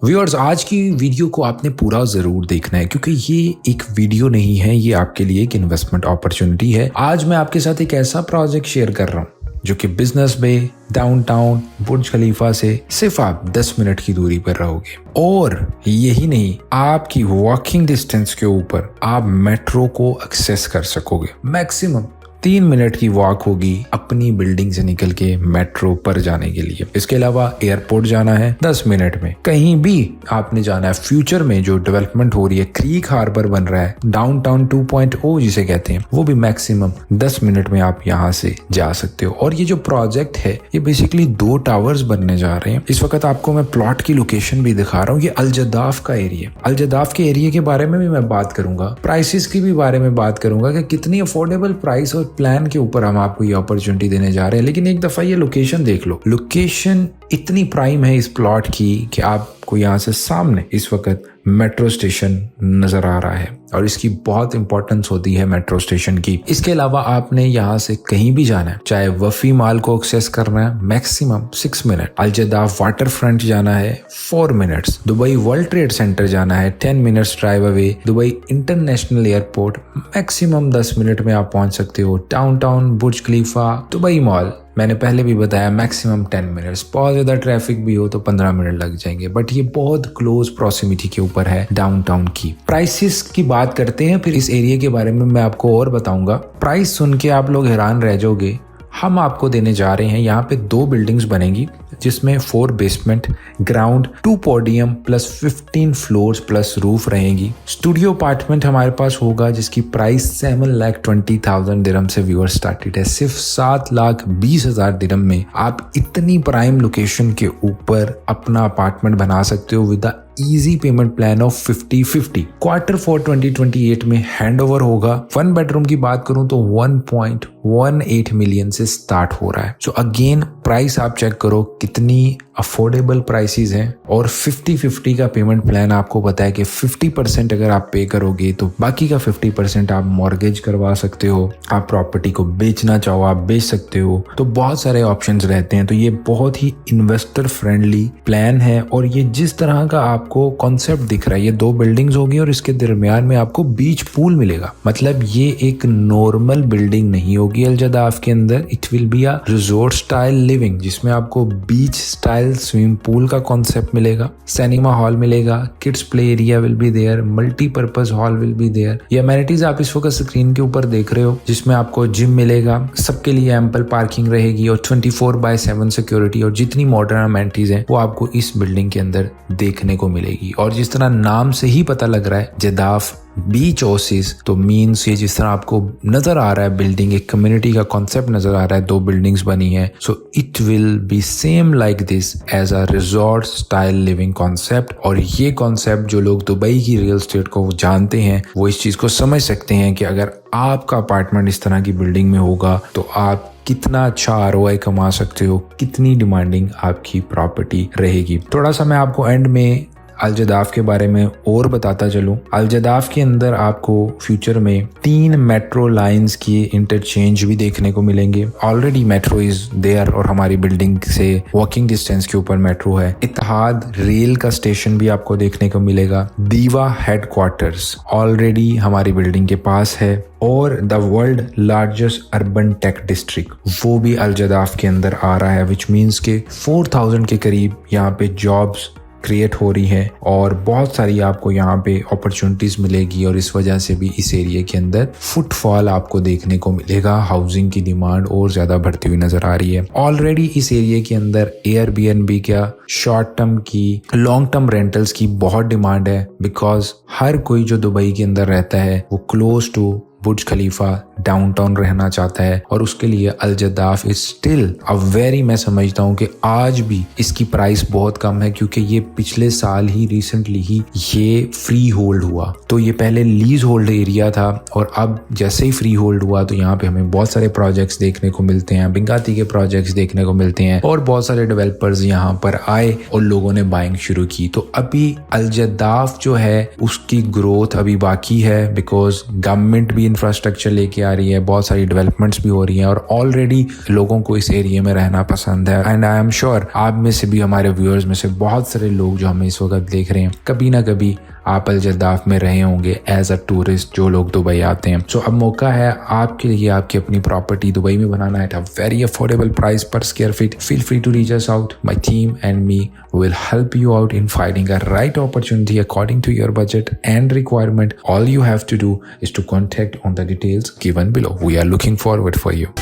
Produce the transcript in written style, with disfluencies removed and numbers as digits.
Viewers, आज की video को आपने पूरा जरूर देखना है क्योंकि ये एक वीडियो नहीं है, ये आपके लिए एक इन्वेस्टमेंट अपॉर्चुनिटी है। आज मैं आपके साथ एक ऐसा प्रोजेक्ट शेयर कर रहा हूँ जो कि बिजनेस बे डाउनटाउन बुर्ज खलीफा से सिर्फ आप 10 मिनट की दूरी पर रहोगे। और यही नहीं, आपकी वॉकिंग डिस्टेंस के ऊपर आप मेट्रो को एक्सेस कर सकोगे। मैक्सिमम 3 मिनट की वॉक होगी अपनी बिल्डिंग से निकल के मेट्रो पर जाने के लिए। इसके अलावा एयरपोर्ट जाना है 10 मिनट में, कहीं भी आपने जाना है। फ्यूचर में जो डेवलपमेंट हो रही है, क्रीक हार्बर बन रहा है, डाउनटाउन 2.0 जिसे कहते हैं, वो भी मैक्सिमम 10 मिनट में आप यहाँ से जा सकते हो। और ये जो प्रोजेक्ट है ये बेसिकली 2 टावर्स बनने जा रहे हैं। इस वक्त आपको मैं प्लॉट की लोकेशन भी दिखा रहा हूँ। ये अल-जदाफ का एरिया, अल-जदाफ के एरिया के बारे में भी मैं बात करूंगा, प्राइसेस की भी बारे में बात करूंगा कि कितनी अफोर्डेबल प्राइस और प्लान के ऊपर हम आपको ये अपॉर्चुनिटी देने जा रहे हैं। लेकिन एक दफा ये लोकेशन देख लो, लोकेशन इतनी प्राइम है इस प्लॉट की कि आपको यहाँ से सामने इस वक्त मेट्रो स्टेशन नजर आ रहा है और इसकी बहुत इंपॉर्टेंस होती है मेट्रो स्टेशन की। इसके अलावा आपने यहाँ से कहीं भी जाना है, चाहे वफी माल को एक्सेस करना है मैक्सिमम 6 मिनट, अल-जदाफ वाटर फ्रंट जाना है 4 minutes, Dubai world trade centre जाना है 10 minutes drive away, Dubai international airport maximum 10 minute में आप पहुंच सकते हो, डाउनटाउन बुर्ज खलीफा दुबई मॉल मैंने पहले भी बताया मैक्सिमम 10 मिनट्स, बहुत ज्यादा ट्रैफिक भी हो तो 15 मिनट लग जाएंगे, बट ये बहुत क्लोज प्रॉक्सिमिटी के ऊपर है डाउनटाउन की। प्राइसेस की बात करते हैं, फिर इस एरिया के बारे में मैं आपको और बताऊंगा। प्राइस सुन के आप लोग हैरान रह जाओगे। हम आपको देने जा रहे हैं, यहाँ पे 2 बिल्डिंग्स बनेगी जिसमें 4 basement, ground, 2 podium plus 15 floors plus roof रहेंगी। स्टूडियो अपार्टमेंट हमारे पास होगा जिसकी प्राइस 7,20,000 दिरहम से व्यूअर स्टार्टेड है। सिर्फ 7,20,000 दिरहम में आप इतनी प्राइम लोकेशन के ऊपर अपना अपार्टमेंट बना सकते हो with easy payment plan of 50-50। Q4 2028 में हैंड ओवर होगा। 1 बेडरूम की बात करूं तो 1.18 मिलियन से स्टार्ट हो रहा है। सो अगेन प्राइस आप चेक करो कितनी अफोर्डेबल प्राइसेस हैं। और 50-50 का पेमेंट प्लान आपको पता है कि 50% अगर आप पे करोगे तो बाकी का 50% आप मॉर्गेज करवा सकते हो। आप प्रॉपर्टी को बेचना चाहो आप बेच सकते हो, तो बहुत सारे ऑप्शंस रहते हैं। तो ये बहुत ही इन्वेस्टर फ्रेंडली प्लान है। और ये जिस तरह का आपको कॉन्सेप्ट दिख रहा है, ये 2 बिल्डिंग्स होगी और इसके दरमियान में आपको बीच पूल मिलेगा। मतलब ये एक नॉर्मल बिल्डिंग नहीं होगी अल-जदाफ के अंदर, it will be a resort style living जिसमें आपको बीच स्टाइल स्विमिंग पूल का कॉन्सेप्ट मिलेगा, सिनेमा हॉल मिलेगा, kids play area will be there, multipurpose hall will be there. ये अमेनिटीज आप इस वक्त स्क्रीन के ऊपर देख रहे हो जिसमें आपको जिम मिलेगा, सबके लिए एम्पल पार्किंग रहेगी और 24/7 सिक्योरिटी। और जितनी मॉडर्न अमेनिटीज हैं वो आपको इस बिल्डिंग के अंदर देखने को मिलेगी। और जिस तरह नाम से ही पता लग रहा है जदाफ बीच ओसिस, तो मीन्स ये जिस तरह आपको नजर आ रहा है बिल्डिंग, एक कम्युनिटी का कॉन्सेप्ट नजर आ रहा है, 2 बिल्डिंग्स बनी है। So it will be same like this as a resort style living concept. और ये कॉन्सेप्ट जो लोग दुबई की रियल एस्टेट को जानते हैं वो इस चीज को समझ सकते हैं कि अगर आपका अपार्टमेंट इस तरह की बिल्डिंग में होगा तो आप कितना अच्छा ROI कमा सकते हो, कितनी डिमांडिंग आपकी प्रॉपर्टी रहेगी। थोड़ा सा मैं आपको एंड में अल-जदाफ के बारे में और बताता चलूं। अल-जदाफ के अंदर आपको फ्यूचर में 3 मेट्रो लाइंस की इंटरचेंज भी देखने को मिलेंगे। ऑलरेडी मेट्रो इज देयर और हमारी बिल्डिंग से वॉकिंग डिस्टेंस के ऊपर मेट्रो है। इत्तेहाद रेल का स्टेशन भी आपको देखने को मिलेगा। दीवा हेडक्वार्टर्स ऑलरेडी हमारी बिल्डिंग के पास है। और the world largest urban tech district वो भी अल-जदाफ के अंदर आ रहा है, विच मीन्स के 4,000 के करीब यहाँ पे जॉब्स क्रिएट हो रही है और बहुत सारी आपको यहाँ पे अपॉर्चुनिटीज मिलेगी। और इस वजह से भी इस एरिया के अंदर फुटफॉल आपको देखने को मिलेगा। हाउसिंग की डिमांड और ज्यादा बढ़ती हुई नजर आ रही है। ऑलरेडी इस एरिया के अंदर एयरबीएनबी क्या, शॉर्ट टर्म की, लॉन्ग टर्म रेंटल्स की बहुत डिमांड है। बिकॉज हर कोई जो दुबई के अंदर रहता है वो close to Burj Khalifa downtown रहना चाहता है और उसके लिए Al Jaddaf is still a very, मैं समझता हूँ कि आज भी इसकी प्राइस बहुत कम है क्योंकि ये पिछले साल ही रिसेंटली ही ये फ्री होल्ड हुआ। तो ये पहले लीज होल्ड एरिया था और अब जैसे ही फ्री होल्ड हुआ तो यहाँ पे हमें बहुत सारे प्रोजेक्ट्स देखने को मिलते हैं, बिंगाती के प्रोजेक्ट्स देखने को मिलते हैं और बहुत सारे डेवलपर्स यहाँ पर आए और लोगों ने बाइंग शुरू की। तो अभी अल-जदाफ जो है उसकी ग्रोथ अभी बाकी है बिकॉज गवर्नमेंट भी इंफ्रास्ट्रक्चर लेके आ रही है, बहुत सारी डेवलपमेंट्स भी हो रही हैं और ऑलरेडी लोगों को इस एरिया में रहना पसंद है। एंड आई एम श्योर आप में से भी, हमारे व्यूअर्स में से बहुत सारे लोग जो हमें इस वक्त देख रहे हैं, कभी ना कभी आप अल जद्दाफ में रहे होंगे एज अ टूरिस्ट, जो लोग दुबई आते हैं। सो अब मौका है आपके लिए आपकी अपनी प्रॉपर्टी दुबई में बनाना है, वेरी अफोर्डेबल प्राइस पर square feet. Feel free to reach us out, my team and me will help you out in finding a right opportunity according to your budget and requirement. All you have to do is to contact on the details given below. We are looking forward for you.